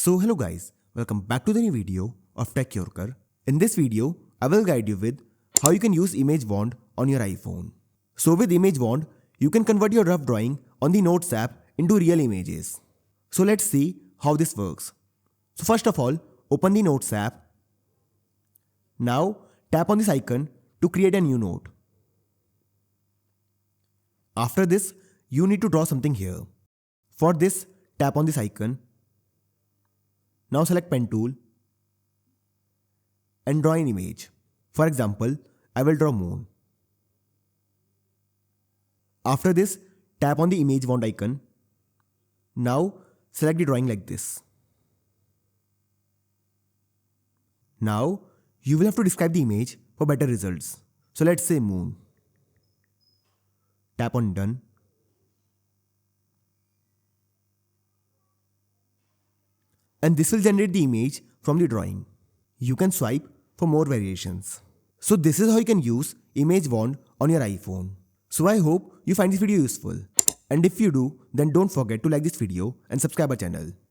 So hello guys, welcome back to the new video of Tech Yorker. In this video, I will guide you with how you can use Image Wand on your iPhone. So with Image Wand, you can convert your rough drawing on the Notes app into real images. So let's see how this works. So first of all, open the Notes app. Now tap on this icon to create a new note. After this, you need to draw something here. For this, tap on this icon. Now select pen tool and draw an image. For example, I will draw moon. After this, tap on the image wand icon. Now select the drawing like this. Now you will have to describe the image for better results. So let's say moon. Tap on done. And this will generate the image from the drawing. You can swipe for more variations. So this is how you can use Image Wand on your iPhone. So I hope you find this video useful. And if you do, then don't forget to like this video and subscribe our channel.